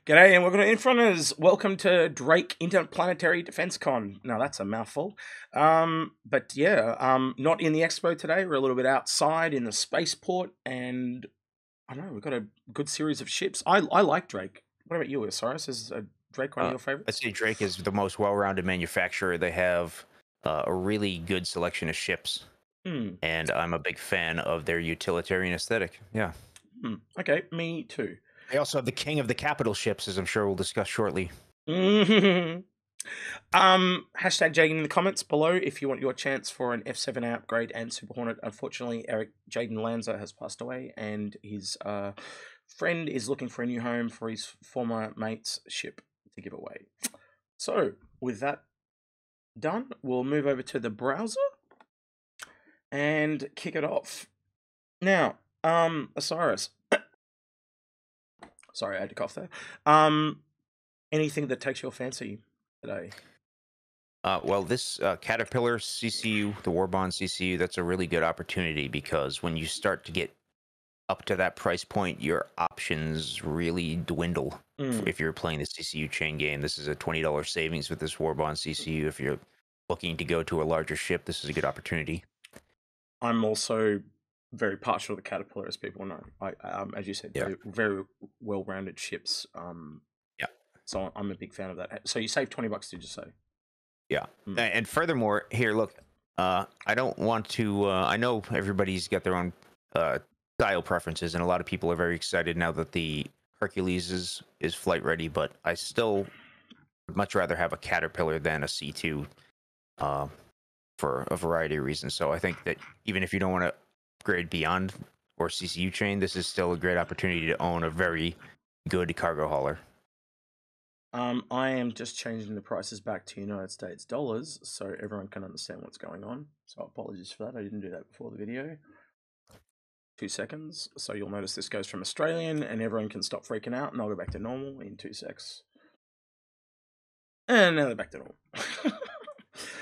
G'day and welcome to Inforunners. Welcome to Drake Interplanetary Defencecon. Now that's a mouthful. But yeah, not in the expo today. We're a little bit outside in the spaceport, and I don't know, we've got a good series of ships. I like Drake. What about you, Osiris? Is Drake one of your favorites? I'd say Drake is the most well-rounded manufacturer. They have a really good selection of ships, and I'm a big fan of their utilitarian aesthetic. Yeah. Okay, me too. They also have the king of the capital ships, as I'm sure we'll discuss shortly. Hashtag Jaden in the comments below if you want your chance for an F7 upgrade and Super Hornet. Unfortunately, Jaden Lanza has passed away, and his friend is looking for a new home for his former mate's ship to give away. So, with that done, we'll move over to the browser and kick it off. Now, Osiris. Sorry, I had to cough there. Anything that takes your fancy today? Well, this Caterpillar CCU, the Warbond CCU, that's a really good opportunity because when you start to get up to that price point, your options really dwindle. If you're playing the CCU chain game, this is a $20 savings with this Warbond CCU. If you're looking to go to a larger ship, this is a good opportunity. I'm also very partial to the Caterpillar, as people know. As you said, very well-rounded ships. Yeah. So I'm a big fan of that. So you saved $20, did you say? Yeah. And furthermore, here, look, I don't want to. I know everybody's got their own style preferences, and a lot of people are very excited now that the Hercules is flight ready. But I still would much rather have a Caterpillar than a C2 for a variety of reasons. So I think that even if you don't want to upgrade beyond or CCU chain, this is still a great opportunity to own a very good cargo hauler. I am just changing the prices back to United States dollars so everyone can understand what's going on. So apologies for that. I didn't do that before the video. 2 seconds. So you'll notice this goes from Australian and everyone can stop freaking out, and I'll go back to normal in 2 secs. And now they're back to normal.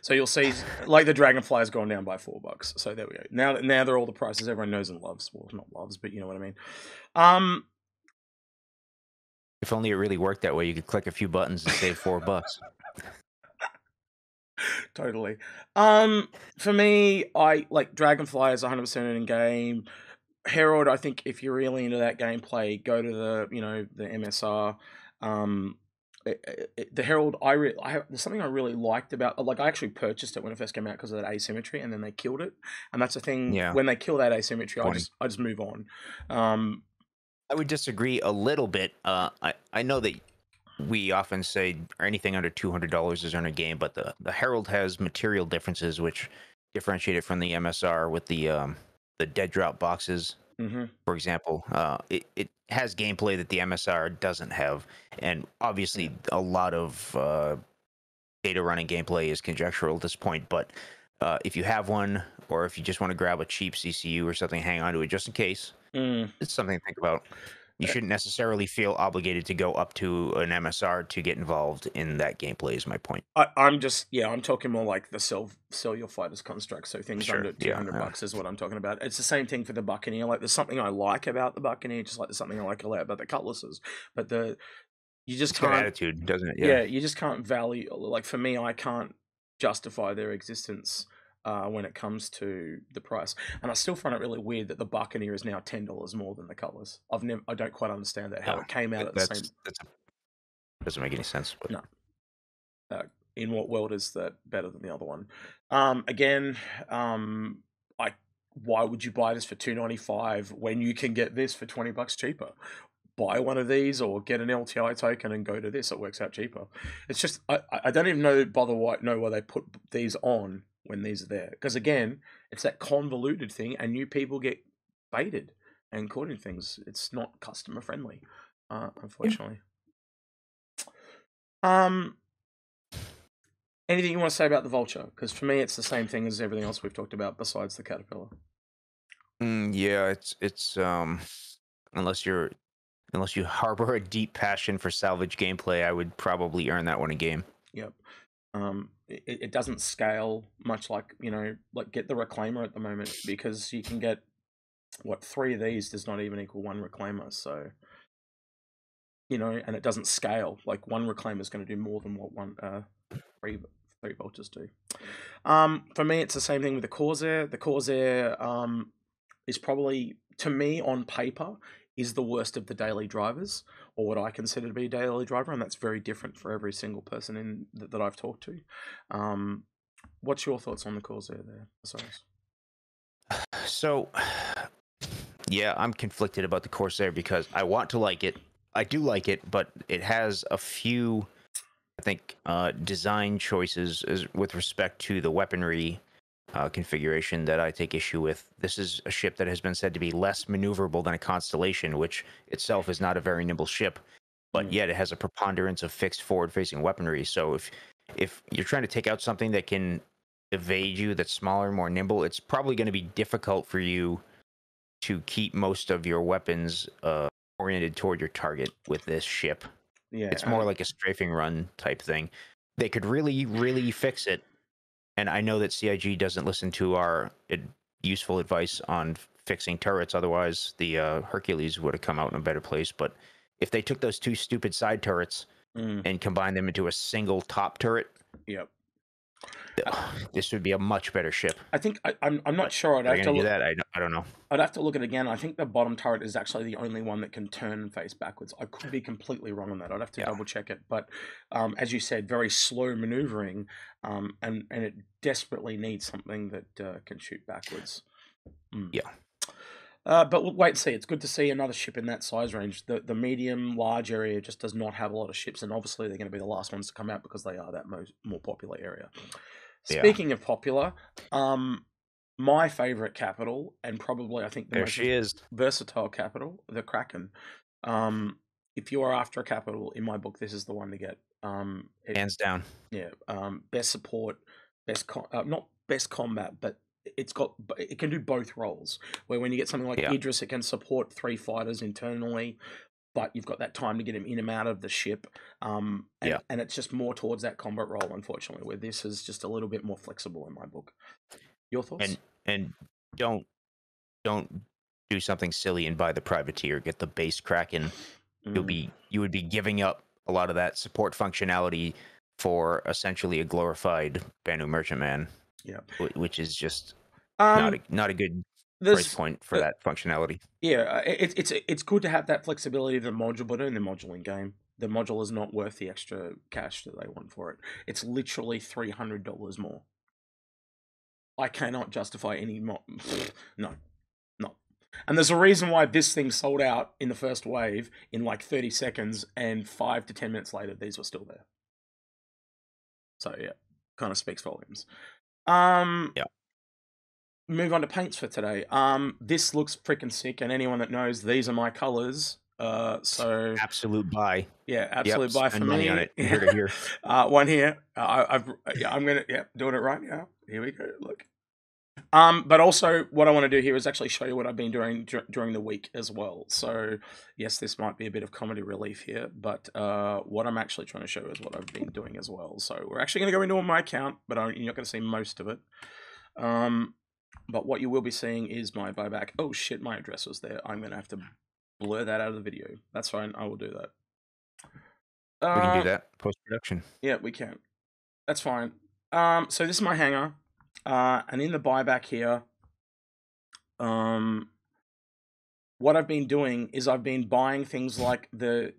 So you'll see, like, the Dragonfly has gone down by $4. So there we go. Now they're all the prices everyone knows and loves. Well, not loves, but you know what I mean. If only it really worked that way, you could click a few buttons and save $4. Totally. For me, I like Dragonfly is 100% in game. Herald, I think if you're really into that gameplay, go to the MSR. The Herald, there's something I really liked about, like, I actually purchased it when it first came out because of that asymmetry, and then they killed it, and that's the thing. Yeah. When they kill that asymmetry, I just move on. I would disagree a little bit. I know that we often say anything under $200 is in a game, but the Herald has material differences which differentiate it from the MSR with the dead drop boxes. For example, it has gameplay that the MSR doesn't have, and obviously a lot of data running gameplay is conjectural at this point. But if you have one, or if you just want to grab a cheap CCU or something, hang on to it just in case. It's something to think about. You shouldn't necessarily feel obligated to go up to an MSR to get involved in that gameplay, is my point. I'm talking more like the sell your fighters construct. So things under $200 is what I'm talking about. It's the same thing for the Buccaneer. Like, there's something I like about the Buccaneer, just like there's something I like about the Cutlasses. But you just can't. Good attitude, doesn't it? Yeah, you just can't value. Like, for me, I can't justify their existence when it comes to the price, and I still find it really weird that the Buccaneer is now $10 more than the Cutlass. I don't quite understand that, how it came out at the same. Doesn't make any sense. But no. In what world is that better than the other one? Again, why would you buy this for $295 when you can get this for $20 cheaper? Buy one of these or get an LTI token and go to this. It works out cheaper. It's just I don't even know why they put these on when these are there, because again, it's that convoluted thing, and new people get baited and caught in things. It's not customer friendly, unfortunately. Anything you want to say about the Vulture? Because for me, it's the same thing as everything else we've talked about besides the Caterpillar. Yeah, it's unless you harbor a deep passion for salvage gameplay, I would probably earn that one a game. Yep. It doesn't scale much like get the Reclaimer at the moment, because you can get 3 of these does not even equal 1 Reclaimer. So you know, and it doesn't scale. Like one reclaimer is going to do more than what three Vultures do. For me, it's the same thing with the Corsair. The Corsair is probably, to me, on paper, is the worst of the daily drivers, or what I consider to be a daily driver, and that's very different for every single person that I've talked to. What's your thoughts on the Corsair there, Osiris? So, yeah, I'm conflicted about the Corsair because I want to like it. I do like it, but it has a few, I think, design choices with respect to the weaponry configuration that I take issue with. This is a ship that has been said to be less maneuverable than a Constellation, which itself is not a very nimble ship, but yet it has a preponderance of fixed forward-facing weaponry. So if you're trying to take out something that can evade you, that's smaller, more nimble, it's probably going to be difficult for you to keep most of your weapons oriented toward your target with this ship. Yeah, it's more like a strafing run type thing. They could really fix it. And I know that CIG doesn't listen to our useful advice on fixing turrets. Otherwise, the Hercules would have come out in a better place. But if they took those two stupid side turrets and combined them into a single top turret, yep, this would be a much better ship. I think I'm not sure. I'd have to do that. I don't know. I'd have to look at it again. I think the bottom turret is actually the only one that can turn and face backwards. I could be completely wrong on that. I'd have to double check it. But as you said, very slow maneuvering, and it desperately needs something that can shoot backwards. Yeah. But we'll wait and see. It's good to see another ship in that size range. The medium, large area just does not have a lot of ships, and obviously they're going to be the last ones to come out because they are that more popular area. Speaking of popular, my favorite capital, and probably I think the most versatile capital, the Kraken. If you are after a capital, in my book, this is the one to get. Hands down. Yeah. Best support, not best combat, but it can do both roles. Where when you get something like Idris, it can support 3 fighters internally, but you've got that time to get him in and out of the ship. And it's just more towards that combat role, unfortunately, where this is just a little bit more flexible in my book. Your thoughts? And don't do something silly and buy the privateer. Get the base Kraken. You would be giving up a lot of that support functionality for essentially a glorified Banu Merchantman. Yeah, which is just not a good price point for that functionality. Yeah, it's good to have that flexibility of the module, but in the module in game, the module is not worth the extra cash that they want for it. It's literally $300 more. I cannot justify any more. No. And there's a reason why this thing sold out in the first wave in like 30 seconds, and 5 to 10 minutes later, these were still there. So yeah, kind of speaks volumes. Move on to paints for today. This looks freaking sick, and anyone that knows, these are my colors. So absolute buy. Yeah, absolute buy for money me. On it. Here to here. One here. I'm gonna doing it right now. Here we go. Look. But also what I want to do here is actually show you what I've been doing during the week as well. So yes, this might be a bit of comedy relief here, but what I'm actually trying to show is what I've been doing as well. So we're actually going to go into my account, but you're not going to see most of it. But what you will be seeing is my buyback. Oh shit, my address was there. I'm going to have to blur that out of the video. That's fine. I will do that. We can do that post-production. Yeah, we can. That's fine. So this is my hangar. And in the buyback here, what I've been doing is I've been buying things like the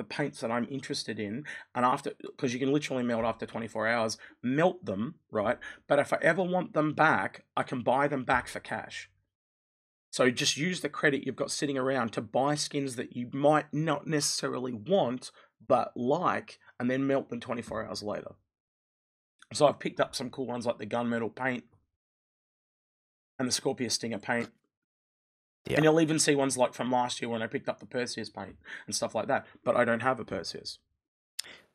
paints that I'm interested in, and because you can literally melt after 24 hours, melt them, right? But if I ever want them back, I can buy them back for cash. So just use the credit you've got sitting around to buy skins that you might not necessarily want, but like, and then melt them 24 hours later. So I've picked up some cool ones like the Gunmetal paint and the Scorpius Stinger paint. Yeah. And you'll even see ones like from last year when I picked up the Perseus paint and stuff like that. But I don't have a Perseus.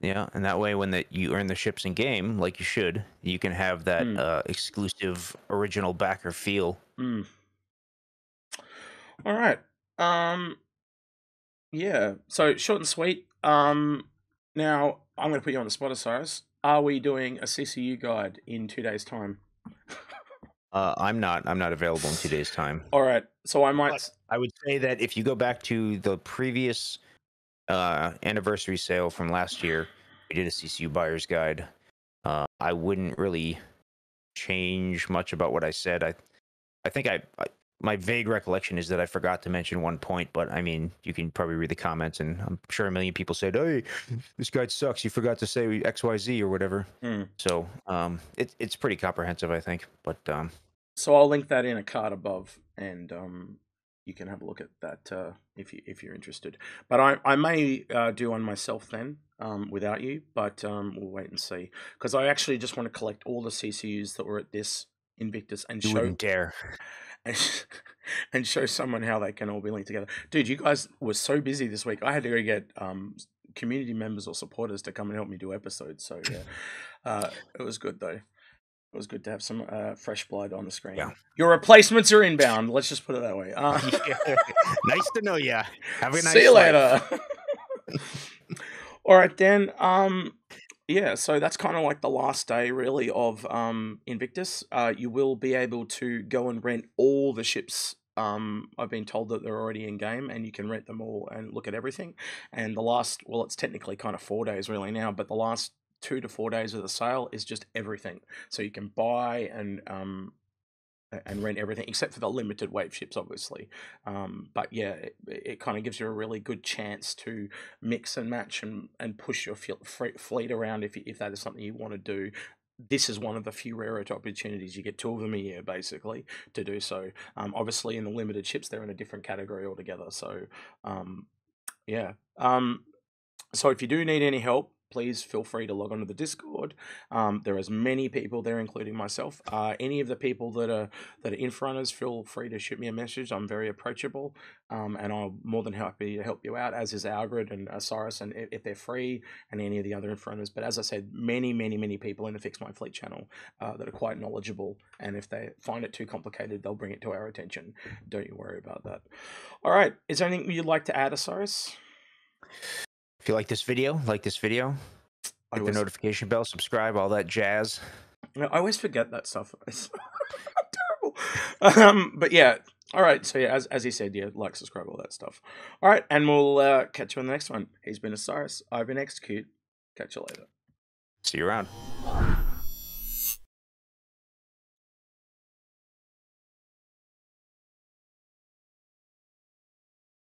Yeah, and that way when you earn the ships in game, like you should, you can have that exclusive original backer feel. All right. Yeah, so short and sweet. Now, I'm going to put you on the spot, Osiris. Are we doing a CCU guide in 2 days' time? I'm not available in 2 days' time. All right. So I might. But I would say that if you go back to the previous anniversary sale from last year. We did a CCU buyer's guide. I wouldn't really change much about what I said. I think my vague recollection is that I forgot to mention one point, but I mean, you can probably read the comments, and I'm sure a million people said, "Hey, this guide sucks. You forgot to say XYZ or whatever." So it's pretty comprehensive, I think. But so I'll link that in a card above, and you can have a look at that if you're interested. But I may do one myself then without you, but we'll wait and see, because I actually just want to collect all the CCUs that were at this Invictus and you wouldn't dare. And show someone how they can all be linked together. Dude, you guys were so busy this week. I had to go get community members or supporters to come and help me do episodes. So yeah, it was good though. It was good to have some fresh blood on the screen. Yeah. Your replacements are inbound. Let's just put it that way. Nice to know ya. Have a nice See you later. life. All right, then. Yeah, so that's kind of like the last day, really, of Invictus. You will be able to go and rent all the ships. I've been told that they're already in game, and you can rent them all and look at everything. And the last, well, it's technically kind of 4 days really now, but the last 2 to 4 days of the sale is just everything. So you can buy and rent everything except for the limited wave ships, obviously. But yeah, it kind of gives you a really good chance to mix and match and push your fleet around if that is something you want to do. This is one of the few rare opportunities. You get 2 of them a year, basically, to do so. Obviously, in the limited ships, they're in a different category altogether. So, yeah. So if you do need any help, please feel free to log on to the Discord. There are as many people there, including myself. Any of the people that are Inforunners, feel free to shoot me a message. I'm very approachable, and I'm more than happy to help you out, as is Algrid and Osiris, and if they're free, and any of the other Inforunners. But as I said, many people in the Fix My Fleet channel that are quite knowledgeable, and if they find it too complicated, they'll bring it to our attention. Don't you worry about that. All right, is there anything you'd like to add, Osiris? If you like this video, hit the notification bell, subscribe, all that jazz. I always forget that stuff. It's terrible. But yeah, all right. So yeah, as he said, yeah, like, subscribe, all that stuff. All right, and we'll catch you on the next one. He's been Osiris. I've been Execute. Catch you later. See you around.